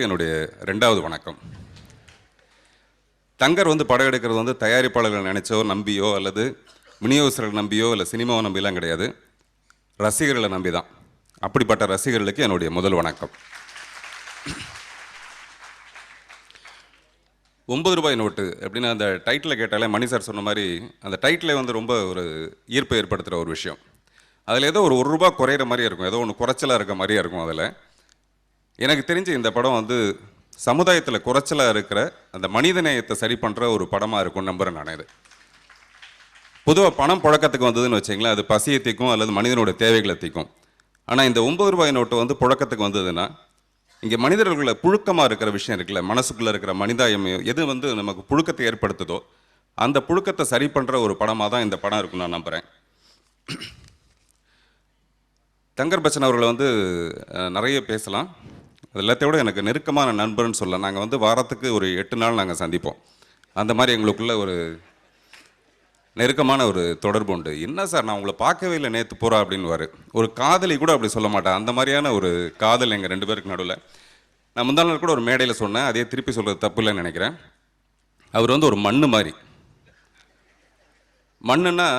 என்னுடைய ரெண்டாவது வணக்கம். தங்கர் படம் எடுக்கிறது தயாரிப்பாளர்களை நினைச்சோ நம்பியோ அல்லது விநியோகஸ்தர்கள் நம்பியோ இல்லை சினிமாவை நம்பிலாம் கிடையாது, ரசிகர்களை நம்பி தான். அப்படிப்பட்ட ரசிகர்களுக்கு என்னுடைய முதல் வணக்கம். 9 ரூபாய் நோட்டு அப்படின்னா அந்த டைட்டில் கேட்டாலே மணி சார் சொன்ன மாதிரி அந்த டைட்டிலே ரொம்ப ஒரு ஈர்ப்பை ஏற்படுத்துகிற ஒரு விஷயம். அதில் ஏதோ ஒரு ரூபா குறையிற மாதிரியே இருக்கும், ஏதோ ஒன்று குறைச்சலாக இருக்க மாதிரியே இருக்கும். அதில் எனக்கு தெரிஞ்ச இந்த படம் சமுதாயத்தில் குறைச்சலாக இருக்கிற அந்த மனித நேயத்தை சரி பண்ணுற ஒரு படமாக இருக்கும்னு நம்புகிறேன் நான். இது பொதுவாக பணம் புழக்கத்துக்கு வந்ததுன்னு வச்சிங்களேன், அது பசியை தீக்கும் அல்லது மனிதனோட தேவைகளை தீக்கும். ஆனால் இந்த 9 ரூபாய் நோட்டு புழக்கத்துக்கு வந்ததுன்னா இங்கே மனிதர்களை புழுக்கமாக இருக்கிற விஷயம் இருக்குல்ல, மனசுக்குள்ளே இருக்கிற மனிதாயம் எது நமக்கு புழுக்கத்தை ஏற்படுத்துதோ அந்த புழுக்கத்தை சரி பண்ணுற ஒரு படமாக தான் இந்த படம் இருக்குன்னு நான் நம்புகிறேன். தங்கர் பச்சன் அவர்களை நிறைய பேசலாம். அது எல்லாத்தையும் விட எனக்கு நெருக்கமான நண்பர்னு சொல்ல. நாங்கள் வாரத்துக்கு ஒரு 8 நாள் நாங்கள் சந்திப்போம். அந்த மாதிரி எங்களுக்குள்ள ஒரு நெருக்கமான ஒரு தொடர்பு உண்டு. என்ன சார் நான் உங்களை பார்க்கவே இல்லை நேற்று போகிறா அப்படின்னுவார். ஒரு காதலி கூட அப்படி சொல்ல மாட்டேன். அந்த மாதிரியான ஒரு காதல் எங்கள் 2 பேருக்கு நடுவில். நான் முந்தாள் நாள் கூட ஒரு மேடையில் சொன்னேன், அதே திருப்பி சொல்கிறது தப்பு இல்லைன்னு நினைக்கிறேன். அவர் ஒரு மண்ணு மாதிரி. மண்ணுன்னா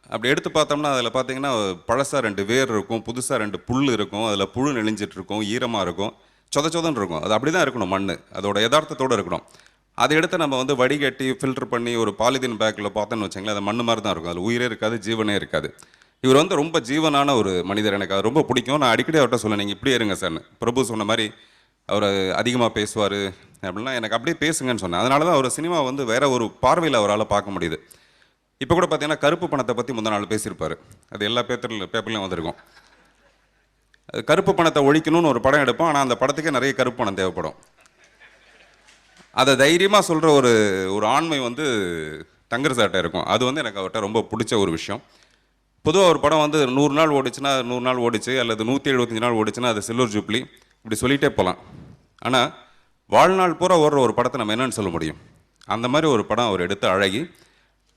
அப்படி எடுத்து பார்த்தோம்னா அதில் பார்த்தீங்கன்னா பழசாக 2 வேர் இருக்கும், புதுசாக 2 புல் இருக்கும், அதில் புழு நெளிஞ்சிட்டு இருக்கும், ஈரமாக இருக்கும், சொதன்னு இருக்கும். அது அப்படி தான் இருக்கணும், மண் அதோட யதார்த்தத்தோடு இருக்கணும். அதை எடுத்து நம்ம வடிகட்டி ஃபில்டர் பண்ணி ஒரு பாலிதீன் பேக்கில் பார்த்தோன்னு வச்சிங்களேன், அது மண் மாதிரி தான் இருக்கும். அதில் உயிரே இருக்காது, ஜீவனே இருக்காது. இவர் ரொம்ப ஜீவனான ஒரு மனிதர். எனக்கு அது ரொம்ப பிடிக்கும். நான் அடிக்கடி அவர்கிட்ட சொன்னேன், நீங்கள் இப்படியே இருங்க சார்னு. பிரபு சொன்ன மாதிரி அவர் அதிகமாக பேசுவார் அப்படின்னா எனக்கு அப்படியே பேசுங்கன்னு சொன்னேன். அதனால தான் அவர் சினிமா வேற ஒரு பார்வையில் அவரால் பார்க்க முடியுது. இப்போ கூட பார்த்தீங்கன்னா கருப்பு பணத்தை பற்றி முந்தின நாள் பேசியிருப்பார். அது எல்லா பேப்பர்லையும் வந்திருக்கும். கருப்பு பணத்தை ஒழிக்கணும்னு ஒரு படம் எடுப்போம், ஆனால் அந்த படத்துக்கே நிறைய கருப்பு பணம் தேவைப்படும். அதை தைரியமாக சொல்கிற ஒரு ஆண்மை தங்கர் சார்ட்ட இருக்கும். அது எனக்கு அவர்கிட்ட ரொம்ப பிடிச்ச ஒரு விஷயம். பொதுவாக ஒரு படம் 100 நாள் ஓடிச்சுன்னா 100 நாள் ஓடிச்சு, அல்லது 175 நாள் ஓடிச்சுன்னா அது சில்வர் ஜூப்ளி, இப்படி சொல்லிகிட்டே போகலாம். ஆனால் வாழ்நாள் பூரா ஓடுற ஒரு படத்தை நம்ம என்னென்னு சொல்ல முடியும்? அந்த மாதிரி ஒரு படம் அவர் எடுத்து அழகி,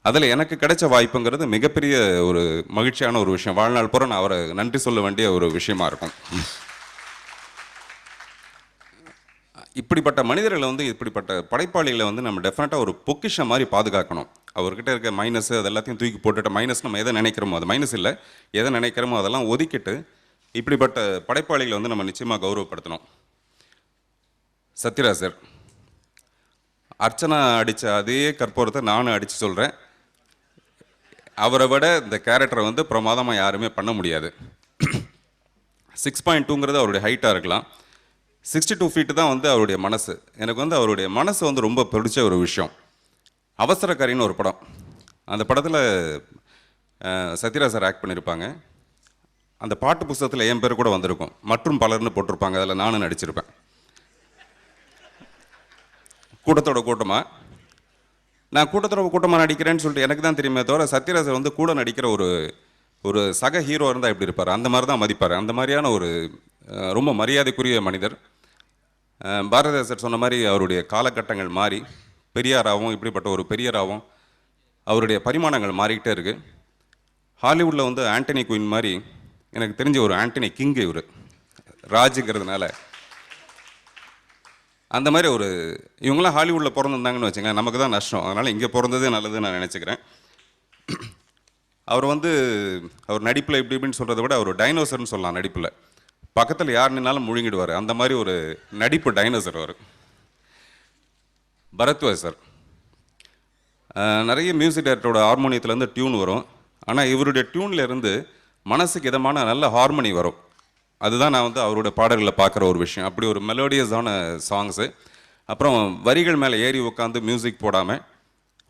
அதில் எனக்கு கிடைச்ச வாய்ப்புங்கிறது மிகப்பெரிய ஒரு மகிழ்ச்சியான ஒரு விஷயம். வாழ்நாள் பூரா நான் அவரை நன்றி சொல்ல வேண்டிய ஒரு விஷயமா இருக்கும். இப்படிப்பட்ட மனிதர்களை இப்படிப்பட்ட படைப்பாளிகளை நம்ம டெஃபினட்டாக ஒரு பொக்கிஷம் மாதிரி பாதுகாக்கணும். அவர்கிட்ட இருக்க மைனஸ் அது எல்லாத்தையும் தூக்கி போட்டுட்டு, மைனஸ் நம்ம எதை நினைக்கிறோமோ அது மைனஸ் இல்லை, எதை நினைக்கிறோமோ அதெல்லாம் ஒதுக்கிட்டு இப்படிப்பட்ட படைப்பாளிகளை நம்ம நிச்சயமாக கௌரவப்படுத்தணும். சத்யராஜ் சார், அர்ச்சனா அடித்த அதே கற்பூரத்தை நானும் அடித்து சொல்கிறேன். அவரை விட இந்த கேரக்டரை பிரமாதமாக யாருமே பண்ண முடியாது. 6.2ங்கிறது அவருடைய ஹைட்டாக இருக்கலாம், 62 ஃபீட்டு தான் அவருடைய மனசு. எனக்கு அவருடைய மனசு ரொம்ப பிடிச்ச ஒரு விஷயம். அவசரக்காரின்னு ஒரு படம். அந்த படத்தில் சத்யராஜ் சார் ஆக்ட் பண்ணியிருப்பாங்க. அந்த பாட்டு புத்தகத்தில் என் பேர் கூட வந்திருக்கும், மற்றும் பலர்னு போட்டிருப்பாங்க. அதில் நானும் நடிச்சிருப்பேன். கூட்டத்தோட கூட்டமாக நான் கூட்டமாக நடிக்கிறேன்னு சொல்லிட்டு எனக்கு தான் தெரியுமே தவிர, சத்யராஜ் கூட நடிக்கிற ஒரு சக ஹீரோ இருந்தால் எப்படி இருப்பார், அந்த மாதிரி தான் மதிப்பார். அந்த மாதிரியான ஒரு ரொம்ப மரியாதைக்குரிய மனிதர். பாரதிதாசர் சொன்ன மாதிரி அவருடைய காலகட்டங்கள் மாறி பெரியாராகவும், இப்படிப்பட்ட ஒரு பெரியாராகவும் அவருடைய பரிமாணங்கள் மாறிக்கிட்டே இருக்குது. ஹாலிவுட்டில் ஆண்டனி குயின் மாதிரி எனக்கு தெரிஞ்ச ஒரு ஆண்டனி கிங் இவர், ராஜுங்கிறதுனால. அந்த மாதிரி இவங்களாம் ஹாலிவுட்டில் பிறந்திருந்தாங்கன்னு வச்சுங்களேன், நமக்கு தான் நஷ்டம். அதனால் இங்கே பிறந்ததே நல்லதுன்னு நான் நினச்சிக்கிறேன். அவர் அவர் நடிப்பில் இப்படின்னு சொல்கிறத விட அவர் டைனோசர்னு சொல்லலாம். நடிப்பில் பக்கத்தில் யார் நின்னாலும் முழுங்கிடுவார். அந்த மாதிரி ஒரு நடிப்பு டைனோசர் அவர். பரத்வாஜ் சார், நிறைய மியூசிக் டைரக்டரோட ஹார்மோனியத்துலேருந்து டியூன் வரும், ஆனால் இவருடைய டியூன்லேருந்து மனசுக்கு இதமான நல்ல ஹார்மோனி வரும். அதுதான் நான் அவரோட பாடல்களில் பார்க்குற ஒரு விஷயம். அப்படி ஒரு மெலோடியஸான சாங்ஸு. அப்புறம் வரிகள் மேலே ஏறி உட்காந்து மியூசிக் போடாமல்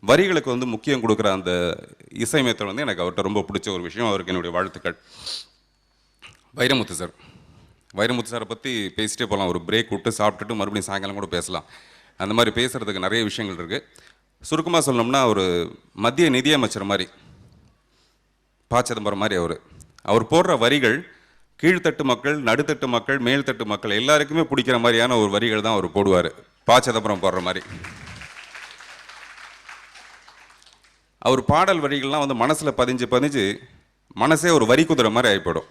வரிகளுக்கு முக்கியம் கொடுக்குற அந்த இசையமைத்தல் எனக்கு அவர்கிட்ட ரொம்ப பிடிச்ச ஒரு விஷயம். அவருக்கு என்னுடைய வாழ்த்துக்கள். வைரமுத்து சாரை பற்றி பேசிட்டே போகலாம். ஒரு பிரேக் விட்டு சாப்பிட்டுட்டு மறுபடியும் சாயங்காலம் கூட பேசலாம். அந்த மாதிரி பேசுகிறதுக்கு நிறைய விஷயங்கள் இருக்குது. சுருக்கமாக சொல்லணும்னா ஒரு மத்திய நிதியமைச்சர் மாதிரி, ப. சிதம்பரம் மாதிரி அவர் போடுற வரிகள் கீழ்த்தட்டு மக்கள், நடுத்தட்டு மக்கள், மேல்தட்டு மக்கள் எல்லாருக்குமே பிடிக்கிற மாதிரியான ஒரு வரிகள் தான் அவர் போடுவார். ப. சிதம்பரம் போடுற மாதிரி. அவர் பாடல் வரிகள்லாம் மனசில் பதிஞ்சு மனசே ஒரு வரி குதிரை மாதிரி ஆகிப்படும்.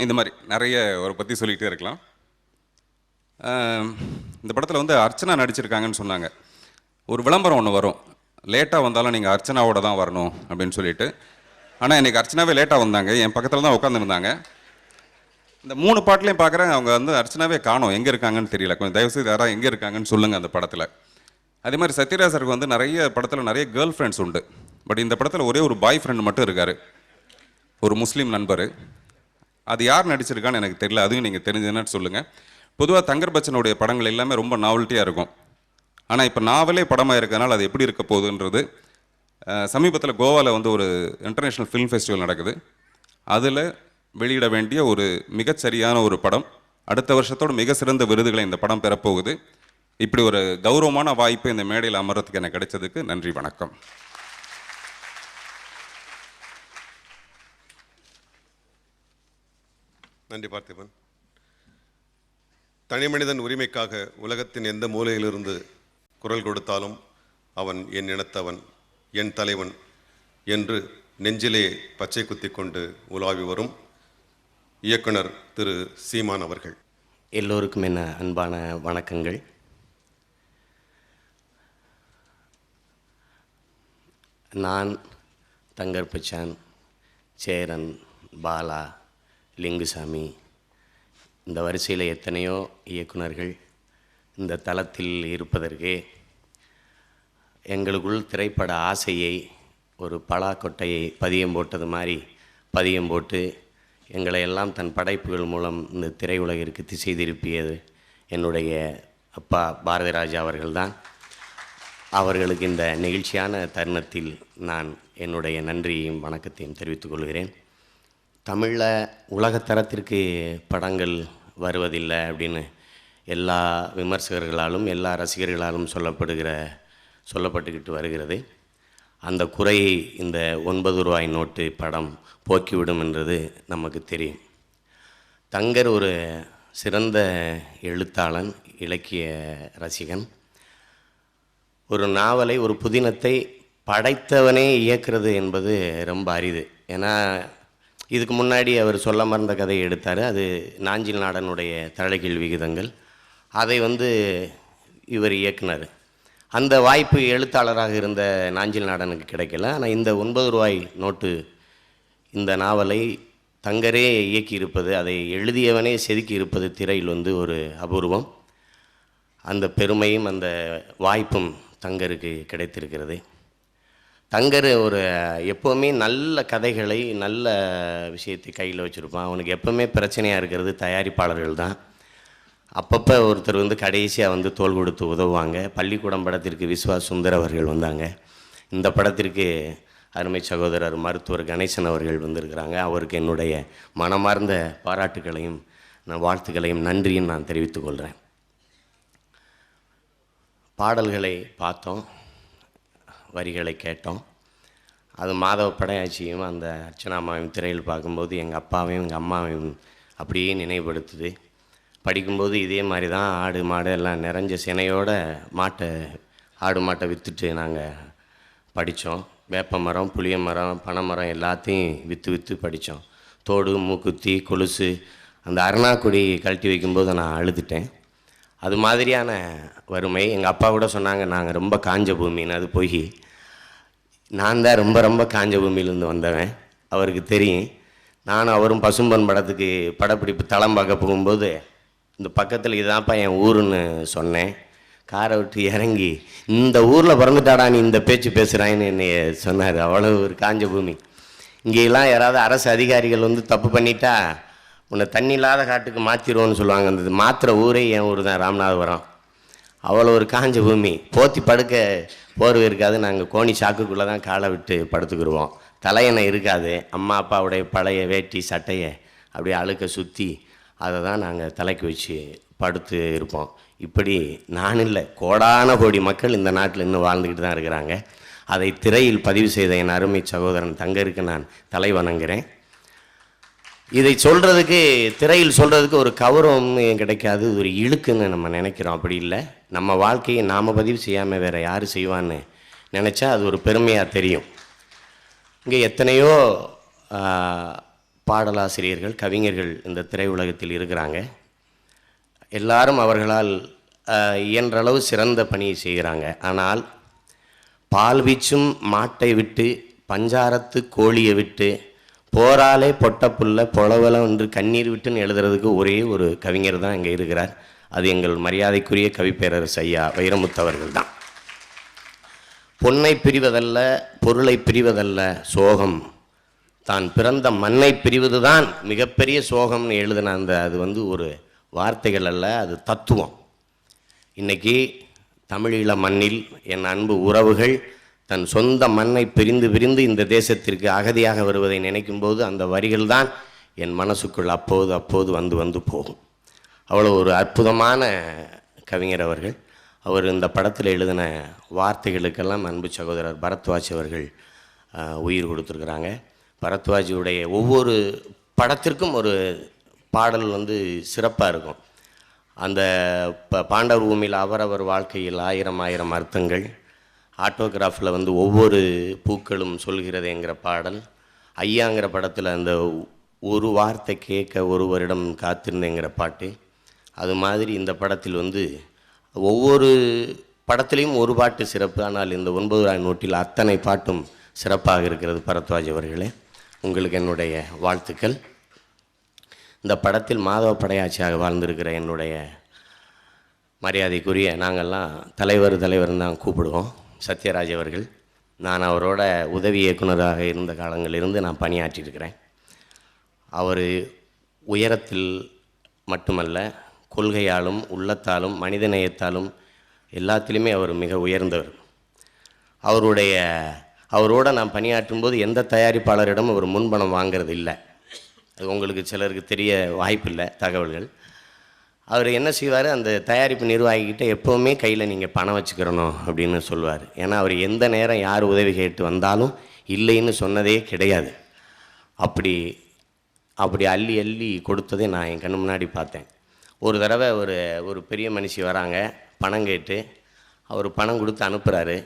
இந்த மாதிரி நிறைய அவரை பற்றி சொல்லிகிட்டே இருக்கலாம். இந்த படத்தில் வந்து அர்ச்சனா நடிச்சிருக்காங்கன்னு சொன்னாங்க. ஒரு விளம்பரம் ஒன்று வரும், லேட்டாக வந்தாலும் நீங்கள் அர்ச்சனாவோட தான் வரணும் அப்படின்னு சொல்லிட்டு. ஆனால் இன்றைக்கி அர்ச்சனாவே லேட்டாக வந்தாங்க, என் பக்கத்தில் தான் உட்காந்துருந்தாங்க. இந்த 3 பாட்டுலையும் பார்க்குறேன், அவங்க வந்து அர்ச்சனாவே காணோம், எங்கே இருக்காங்கன்னு தெரியல. கொஞ்சம் தயவுசெய்து யாராவது எங்கே இருக்காங்கன்னு சொல்லுங்கள் அந்த படத்தில். அதே மாதிரி சத்யராஜருக்கு வந்து நிறைய படத்தில் நிறைய கேர்ள் ஃப்ரெண்ட்ஸ் உண்டு. பட் இந்த படத்தில் ஒரே ஒரு பாய் ஃப்ரெண்ட் மட்டும் இருக்கார், ஒரு முஸ்லீம் நண்பர். அது யார் நடிச்சிருக்கான்னு எனக்கு தெரியல, அதுவும் நீங்கள் தெரிஞ்சதுன்னு சொல்லுங்கள். பொதுவாக தங்கர் பச்சனுடைய படங்கள் எல்லாமே ரொம்ப நாவல்ட்டியாக இருக்கும். ஆனால் இப்போ நாவலே படமாக இருக்கிறதுனால அது எப்படி இருக்க போகுதுன்றது. சமீபத்தில் கோவாவில் வந்து ஒரு இன்டர்நேஷ்னல் ஃபிலிம் ஃபெஸ்டிவல் நடக்குது. அதில் வெளியிட வேண்டிய ஒரு மிகச்சரியான ஒரு படம். அடுத்த வருஷத்தோடு மிக சிறந்த விருதுகளை இந்த படம் பெறப்போகுது. இப்படி ஒரு கௌரவமான வாய்ப்பு இந்த மேடையில் அமர்றதுக்கு எனக்கு கிடைச்சதுக்கு நன்றி, வணக்கம். நன்றி பார்த்திபன். தனிமனிதன் உரிமைக்காக உலகத்தின் எந்த மூலையிலிருந்து குரல் கொடுத்தாலும் அவன் என் இனத்தவன், என் தலைவன் என்று நெஞ்சிலே பச்சை குத்தி கொண்டு உலாவி வரும் இயக்குனர் திரு சீமான் அவர்கள். எல்லோருக்கும் என்ன அன்பான வணக்கங்கள். நான், தங்கர் பச்சான், சேரன், பாலா, லிங்குசாமி, இந்த வரிசையில் எத்தனையோ இயக்குனர்கள் இந்த தளத்தில் இருப்பதற்கு எங்களுக்குள் திரைப்பட ஆசையை ஒரு பலாக்கொட்டையை பதியம் போட்டது மாதிரி பதியம் போட்டு எங்களை எல்லாம் தன் படைப்புகள் மூலம் இந்த திரையுலகிற்கு திசை திருப்பியது என்னுடைய அப்பா பாரதிராஜா அவர்கள்தான். அவர்களுக்கு இந்த நெகிழ்ச்சியான தருணத்தில் நான் என்னுடைய நன்றியையும் வணக்கத்தையும் தெரிவித்துக் கொள்கிறேன். தமிழில் உலகத்தரத்திற்கு படங்கள் வருவதில்லை அப்படின்னு எல்லா விமர்சகர்களாலும் எல்லா ரசிகர்களாலும் சொல்லப்பட்டுக்கிட்டு வருகிறது. அந்த குறையை இந்த 9 ரூபாய் நோட்டு படம் போக்கிவிடும் என்றது நமக்கு தெரியும். தங்கர் ஒரு சிறந்த எழுத்தாளன், இலக்கிய ரசிகன். ஒரு நாவலை, ஒரு புதினத்தை படைத்தவனே இயக்கிறது என்பது ரொம்ப அரிது. ஏன்னா இதுக்கு முன்னாடி அவர் சொல்ல மறந்த கதையை எடுத்தார், அது நாஞ்சில் நாடனுடைய தலைகீழ் விகிதங்கள். அதை இவர் இயக்குனர். அந்த வாய்ப்பு எழுத்தாளராக இருந்த நாஞ்சில் நாடனுக்கு கிடைக்கல. ஆனால் இந்த 9 ரூபாய் நோட்டு இந்த நாவலை தங்கரே இயக்கியிருப்பது, அதை எழுதியவனே செதுக்கி இருப்பது திரையில் ஒரு அபூர்வம். அந்த பெருமையும் அந்த வாய்ப்பும் தங்கருக்கு கிடைத்திருக்கிறது. தங்கர் எப்போவுமே நல்ல கதைகளை, நல்ல விஷயத்தை கையில் வச்சுருப்பான். அவனுக்கு எப்போவுமே பிரச்சனையாக இருக்கிறது தயாரிப்பாளர்கள் தான். அப்பப்போ ஒருத்தர் கடைசியாக தோள் கொடுத்து உதவுவாங்க. பள்ளிக்கூடம் படத்திற்கு விஸ்வாஸ் சுந்தர் அவர்கள் வந்தாங்க. இந்த படத்திற்கு அருமை சகோதரர் மருத்துவர் கணேசன் அவர்கள் வந்திருக்கிறாங்க. அவருக்கு என்னுடைய மனமார்ந்த பாராட்டுகளையும் வாழ்த்துக்களையும் நன்றியும் நான் தெரிவித்துக் கொள்கிறேன். பாடல்களை பார்த்தோம், வரிகளை கேட்டோம். அது மாதவ படையாச்சியும் அந்த அர்ச்சனாமாவையும் திரையில் பார்க்கும்போது எங்கள் அப்பாவையும் எங்கள் அம்மாவையும் அப்படியே நினைவுபடுத்துது. படிக்கும்போது இதே மாதிரி தான் ஆடு மாடு எல்லாம் நிறைஞ்ச சினையோட ஆடு மாட்டை விற்றுட்டு நாங்கள் படித்தோம். வேப்ப மரம், புளிய மரம், பனை மரம் எல்லாத்தையும் விற்று படித்தோம். தோடு, மூக்குத்தி, கொலுசு, அந்த அருணாக்குடி கழட்டி வைக்கும்போது நான் அழுதுட்டேன். அது மாதிரியான வறுமை. எங்கள் அப்பா கூட சொன்னாங்க நாங்கள் ரொம்ப காஞ்ச பூமின்னு. அது போய் நான் தான் ரொம்ப ரொம்ப காஞ்ச பூமியிலேருந்து வந்தவன். அவருக்கு தெரியும். நானும் அவரும் பசும்பொன் படத்துக்கு படப்பிடிப்பு தளம் பார்க்க போகும்போது இந்த பக்கத்தில் இதுதான்ப்பா என் ஊருன்னு சொன்னேன். காரை விட்டு இறங்கி இந்த ஊரில் பிறந்துட்டாடா நீ இந்த பேச்சு பேசுகிறான்னு என்னை சொன்னார். அவ்வளோ ஒரு காஞ்ச பூமி. இங்கேயெல்லாம் யாராவது அரசு அதிகாரிகள் தப்பு பண்ணிட்டா உன்னை தண்ணி இல்லாத காட்டுக்கு மாற்றிடுவோன்னு சொல்லுவாங்க. அந்த மாத்திர ஊரே என் ஊர் தான், ராமநாதபுரம். அவ்வளோ ஒரு காஞ்ச பூமி. போத்தி படுக்க போர்வை இருக்காது. நாங்கள் கோணி சாக்குக்குள்ளே தான் காலை விட்டு படுத்துக்கிடுவோம். தலையணை இருக்காது. அம்மா அப்பாவுடைய பழைய வேட்டி சட்டையை அப்படியே அழுக்க சுற்றி அதை தான் நாங்கள் தலைக்கு வச்சு படுத்து இருப்போம். இப்படி நான் இல்லை, கோடான கோடி மக்கள் இந்த நாட்டில் இன்னும் வாழ்ந்துக்கிட்டு தான் இருக்கிறாங்க. அதை திரையில் பதிவு செய்த என் அருமை சகோதரன் தங்கருக்கு நான் தலை வணங்குகிறேன். இதை சொல்கிறதுக்கு, திரையில் சொல்கிறதுக்கு ஒரு கௌரவம் கிடைக்காது, ஒரு இழுக்குன்னு நம்ம நினைக்கிறோம். அப்படி இல்லை. நம்ம வாழ்க்கையை நாம் பதிவு செய்யாமல் வேறு யார் செய்வான்னு நினச்சா அது ஒரு பெருமையாக தெரியும். இங்கே எத்தனையோ பாடலாசிரியர்கள், கவிஞர்கள் இந்த திரையுலகத்தில் இருக்கிறாங்க. எல்லாரும் அவர்களால் இயன்றளவு சிறந்த பணியை செய்கிறாங்க. ஆனால் பால் வீச்சும் மாட்டை விட்டு பஞ்சாரத்து கோழியை விட்டு போராலே பொட்ட புல்ல பொளவலம் என்று கண்ணீர் விட்டுன்னு எழுதுறதுக்கு ஒரே ஒரு கவிஞர் தான் இங்கே இருக்கிறார். அது எங்கள் மரியாதைக்குரிய கவிப்பேரரசு ஐயா வைரமுத்தவர்கள் தான். பொன்னை பிரிவதல்ல, பொருளை பிரிவதல்ல சோகம், தான் பிறந்த மண்ணை பிரிவது தான் மிகப்பெரிய சோகம்னு எழுதின அது ஒரு வார்த்தைகள் அல்ல, அது தத்துவம். இன்றைக்கி தமிழீழ மண்ணில் என் அன்பு உறவுகள் தன் சொந்த மண்ணை பிரிந்து இந்த தேசத்திற்கு அகதியாக வருவதை நினைக்கும்போது அந்த வரிகள் தான் என் மனசுக்குள் அப்போது வந்து போகும். அவ்வளோ ஒரு அற்புதமான கவிஞர் அவர்கள். அவர் இந்த படத்தில் எழுதின வார்த்தைகளுக்கெல்லாம் அன்பு சகோதரர் பரத்வாஜ் அவர்கள் உயிர் கொடுத்துருக்குறாங்க. பரத்வாஜுடைய ஒவ்வொரு படத்திற்கும் ஒரு பாடல் சிறப்பாக இருக்கும். அந்த பாண்டவர் பூமியில் அவரவர் வாழ்க்கையில் ஆயிரம் அர்த்தங்கள், ஆட்டோகிராஃபில் ஒவ்வொரு பூக்களும் சொல்கிறதேங்கிற பாடல், ஐயாங்கிற படத்தில் அந்த ஒரு வார்த்தை கேட்க ஒரு வருடம் காத்திருந்தேங்கிற பாட்டு, அது மாதிரி இந்த படத்தில் ஒவ்வொரு படத்துலேயும் ஒரு பாட்டு சிறப்பு. ஆனால் இந்த 9ஆம் நூற்றில் அத்தனை பாட்டும் சிறப்பாக இருக்கிறது. பரத்வாஜ் அவர்களே, உங்களுக்கு என்னுடைய வாழ்த்துக்கள். இந்த படத்தில் மாதவ படையாட்சியாக வாழ்ந்திருக்கிற என்னுடைய மரியாதைக்குரிய, நாங்கள்லாம் தலைவர்னு தான் கூப்பிடுவோம், சத்யராஜ் அவர்கள். நான் அவரோட உதவி இயக்குனராக இருந்த காலங்களிலிருந்து நான் பணியாற்றியிருக்கிறேன். அவர் உயரத்தில் மட்டுமல்ல, கொள்கையாலும் உள்ளத்தாலும் மனிதநேயத்தாலும் எல்லாத்திலுமே அவர் மிக உயர்ந்தவர். அவரோட நான் பணியாற்றும் போது எந்த தயாரிப்பாளரிடம் அவர் முன்பணம் வாங்கிறது இல்லை. அது உங்களுக்கு சிலருக்கு தெரிய வாய்ப்பில்லை தகவல்கள். அவர் என்ன செய்வார், அந்த தயாரிப்பு நிர்வாகிக்கிட்ட எப்போவுமே கையில் நீங்கள் பணம் வச்சுக்கிறணும் அப்படின்னு சொல்லுவார். ஏன்னா அவர் எந்த நேரம் யார் உதவி கேட்டு வந்தாலும் இல்லைன்னு சொன்னதே கிடையாது. அப்படி அள்ளி கொடுத்ததை நான் என் கண்ணு முன்னாடி பார்த்தேன். ஒரு தடவை ஒரு பெரிய மனுஷி வராங்க, பணம் கேட்டு. அவர் பணம் கொடுத்து அனுப்புகிறாரு.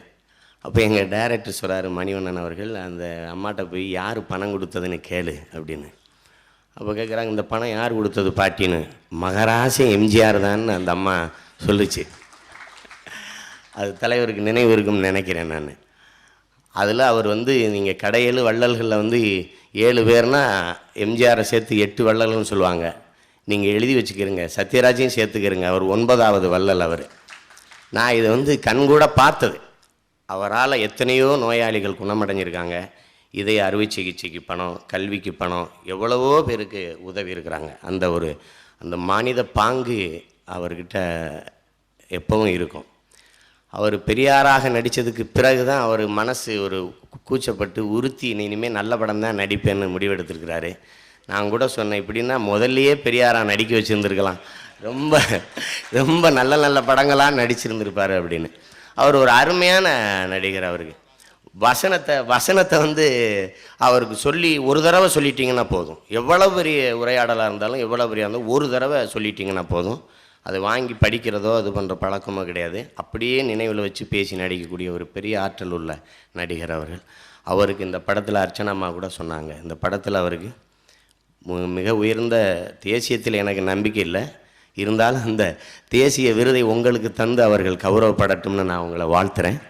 அப்போ எங்கள் டைரக்டர் சொல்கிறாரு, மணிவண்ணன் அவர்கள், அந்த அம்மாட்ட போய் யார் பணம் கொடுத்ததுன்னு கேளு அப்படின்னு. அப்போ கேட்குறாங்க, இந்த பணம் யார் கொடுத்தது பாட்டின்னு. மகராசி எம்ஜிஆர் தான்னு அந்த அம்மா சொல்லிச்சு. அது தலைவருக்கு நினைவு இருக்குன்னு நினைக்கிறேன் நான். அதில் அவர் நீங்கள் கடையேழு வள்ளல்களில் 7 பேர்னா எம்ஜிஆரை சேர்த்து 8 வள்ளல்கள்னு சொல்லுவாங்க. நீங்கள் எழுதி வச்சுக்கிறீங்க, சத்யராஜையும் சேர்த்துக்கிறீங்க, அவர் 9ஆவது வள்ளல் அவர். நான் இதை கண்கூட பார்த்தது. அவரால் எத்தனையோ நோயாளிகள் குணமடைஞ்சிருக்காங்க. இதய அறுவை சிகிச்சைக்கு பணம், கல்விக்கு பணம், எவ்வளவோ பேருக்கு உதவி இருக்கிறாங்க. அந்த மனித பாங்கு அவர்கிட்ட எப்பவும் இருக்கும். அவர் பெரியாராக நடித்ததுக்கு பிறகு தான் அவர் மனசு ஒரு கூச்சப்பட்டு உறுத்தி இனிமேல் நல்ல படம் தான் நடிப்பேன்னு முடிவெடுத்திருக்கிறாரு. நான் கூட சொன்னேன், இப்படின்னா முதல்லையே பெரியாராக நடிக்க வச்சுருந்துருக்கலாம், ரொம்ப ரொம்ப நல்ல படங்களாக நடிச்சிருந்துருப்பார் அப்படின்னு. அவர் ஒரு அருமையான நடிகர். அவருக்கு வசனத்தை அவருக்கு சொல்லி ஒரு தடவை சொல்லிட்டீங்கன்னா போதும். எவ்வளோ பெரிய உரையாடலாக இருந்தாலும், எவ்வளோ பெரிய இருந்தாலும் ஒரு தடவை சொல்லிட்டீங்கன்னா போதும். அதை வாங்கி படிக்கிறதோ அது பண்ணுற பழக்கமோ கிடையாது. அப்படியே நினைவில் வச்சு பேசி நடிக்கக்கூடிய ஒரு பெரிய ஆற்றல் உள்ள நடிகர் அவர்கள். அவருக்கு இந்த படத்தில் அர்ச்சனாம்மா கூட சொன்னாங்க, இந்த படத்தில் அவருக்கு மிக உயர்ந்த தேசியத்தில் எனக்கு நம்பிக்கை இல்லை, இருந்தாலும் அந்த தேசிய விருதை உங்களுக்கு தந்து அவர்கள் கௌரவப்படட்டும்னு நான் உங்களை வாழ்த்துறேன்.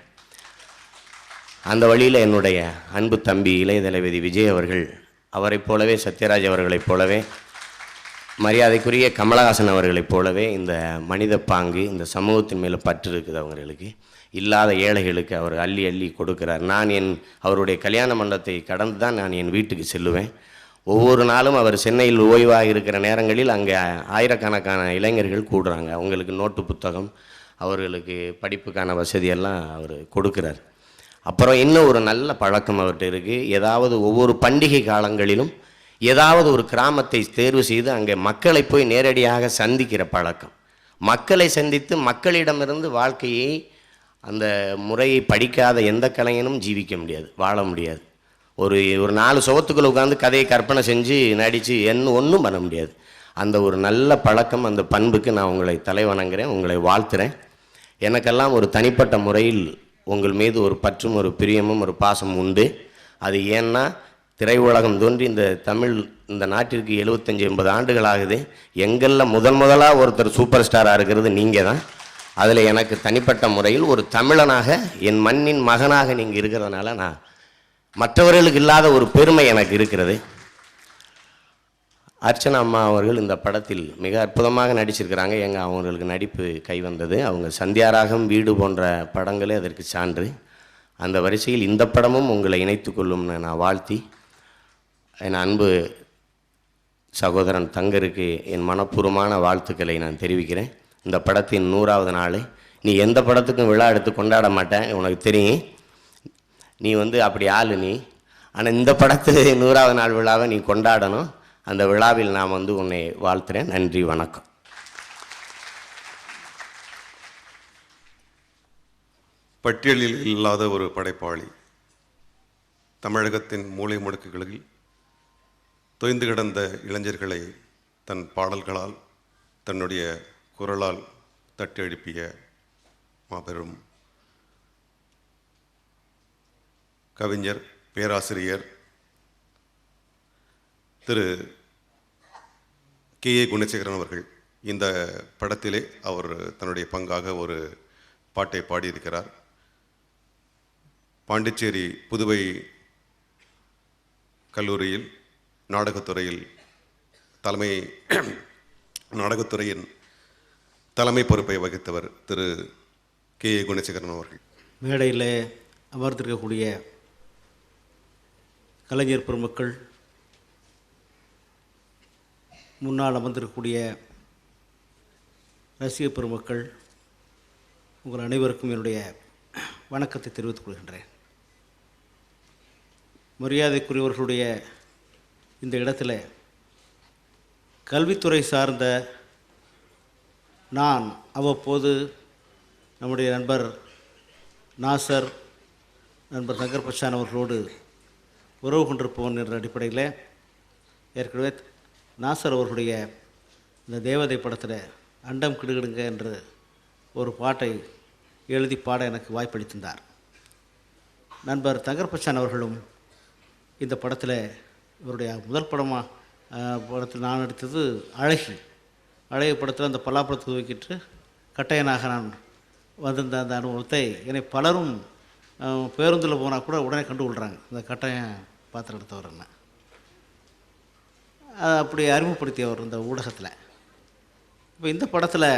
அந்த வழியில் என்னுடைய அன்பு தம்பி இளைய தளபதி விஜய் அவர்கள், அவரைப் போலவே சத்யராஜ் அவர்களைப் போலவே, மரியாதைக்குரிய கமலஹாசன் அவர்களைப் போலவே இந்த மனித பாங்கு, இந்த சமூகத்தின் மேலே பற்று இருக்குது. அவங்களுக்கு இல்லாத ஏழைகளுக்கு அவர் அள்ளி கொடுக்கிறார். நான் அவருடைய கல்யாண மண்டபத்தை கடந்து தான் நான் என் வீட்டுக்கு செல்லுவேன். ஒவ்வொரு நாளும் அவர் சென்னையில் ஓய்வாக இருக்கிற நேரங்களில் அங்கே ஆயிரக்கணக்கான இளைஞர்கள் கூடுறாங்க. அவங்களுக்கு நோட்டு புத்தகம், அவர்களுக்கு படிப்புக்கான வசதியெல்லாம் அவர் கொடுக்குறார். அப்புறம் இன்னும் ஒரு நல்ல பழக்கம் அவர்கிட்ட இருக்குது. ஏதாவது ஒவ்வொரு பண்டிகை காலங்களிலும் ஏதாவது ஒரு கிராமத்தை தேர்வு செய்து அங்கே மக்களை போய் நேரடியாக சந்திக்கிற பழக்கம். மக்களை சந்தித்து மக்களிடமிருந்து வாழ்க்கையை, அந்த முறையை படிக்காத எந்த கலைஞனும் ஜீவிக்க முடியாது, வாழ முடியாது. ஒரு 4 சுவத்துக்குள்ள உட்காந்து கதையை கற்பனை செஞ்சு நடித்து ஒன்றும் பண்ண முடியாது. அந்த ஒரு நல்ல பழக்கம், அந்த பண்புக்கு நான் உங்களை தலைவணங்குறேன், உங்களை வாழ்த்துறேன். எனக்கெல்லாம் ஒரு தனிப்பட்ட முறையில் உங்கள் மீது ஒரு பற்றும் ஒரு பிரியமும் ஒரு பாசமும் உண்டு. அது ஏன்னா திரையுலகம் தோன்றி இந்த நாட்டிற்கு 75-80 ஆண்டுகள் ஆகுது. எங்களில் முதலாக ஒருத்தர் சூப்பர் ஸ்டாராக இருக்கிறது நீங்கள் தான். அதில் எனக்கு தனிப்பட்ட முறையில் ஒரு தமிழனாக, என் மண்ணின் மகனாக நீங்கள் இருக்கிறதுனால நான் மற்றவர்களுக்கு இல்லாத ஒரு பெருமை எனக்கு இருக்கிறது. அர்ச்சனா அம்மா அவர்கள் இந்த படத்தில் மிக அற்புதமாக நடிச்சிருக்கிறாங்க. அவங்களுக்கு நடிப்பு கைவந்தது. அவங்க சந்தியாராகம், வீடு போன்ற படங்களே அதற்கு சான்று. அந்த வரிசையில் இந்த படமும் உங்களை இணைத்து கொள்ளும்னு நான் வாழ்த்தி, என் அன்பு சகோதரன் தங்கருக்கு என் மனப்பூர்வமான வாழ்த்துக்களை நான் தெரிவிக்கிறேன். இந்த படத்தின் 100வது நாள். நீ எந்த படத்துக்கும் விழா எடுத்து கொண்டாட மாட்டேன், உனக்கு தெரியும். நீ அப்படி ஆளு நீ. ஆனால் இந்த படத்தில் 100வது நாள் விழாவை நீ கொண்டாடணும். அந்த விழாவில் நான் உன்னை வாழ்த்துறேன். நன்றி, வணக்கம். பட்டியலில் இல்லாத ஒரு படைப்பாளி. தமிழகத்தின் மூலை முடுக்குகளில் தொய்ந்து கிடந்த இளைஞர்களை தன் பாடல்களால், தன்னுடைய குரலால் தட்டி எழுப்பிய மாபெரும் கவிஞர், பேராசிரியர் திரு கே.ஏ. குணசேகரன் அவர்கள் இந்த படத்திலே அவர் தன்னுடைய பங்காக ஒரு பாட்டை பாடியிருக்கிறார். பாண்டிச்சேரி புதுவை கல்லூரியில் நாடகத்துறையின் தலைமை பொறுப்பை வகித்தவர் திரு கே.ஏ. குணசேகரன் அவர்கள். மேடையில் அமர்ந்திருக்கக்கூடிய கலைஞர் பெருமக்கள், முன்னால் அமர்ந்திருக்கக்கூடிய ரசிக பெருமக்கள், உங்கள் அனைவருக்கும் என்னுடைய வணக்கத்தை தெரிவித்துக் கொள்கின்றேன். மரியாதைக்குரியவர்களுடைய இந்த இடத்துல கல்வித்துறை சார்ந்த நான் அவ்வப்போது நம்முடைய நண்பர் நாசர், நண்பர் சங்கர் பச்சான் அவர்களோடு உறவு கொண்டிருப்பவன் என்ற அடிப்படையில் ஏற்கனவே நாசர் அவர்களுடைய இந்த தேவதை படத்தில் அண்டம் கிடுகிடுங்க என்று ஒரு பாட்டை எழுதி பாட எனக்கு வாய்ப்பளித்திருந்தார். நண்பர் தங்கர் பச்சான் அவர்களும் இந்த படத்தில், இவருடைய முதல் படத்தில் நான் நடித்தது அழகி படத்தில் அந்த பல்லாப்பழத்தை துவக்கிட்டு கட்டையனாக நான் வந்திருந்த அந்த அனுபவத்தை என்னை பலரும் பேருந்தில் போனால் கூட உடனே கண்டுகொள்கிறாங்க, இந்த கட்டாயம் பாத்திரம் எடுத்தவர் என்ன அப்படி அறிமுகப்படுத்தியவர் இந்த ஊடகத்தில். இப்போ இந்த படத்தில்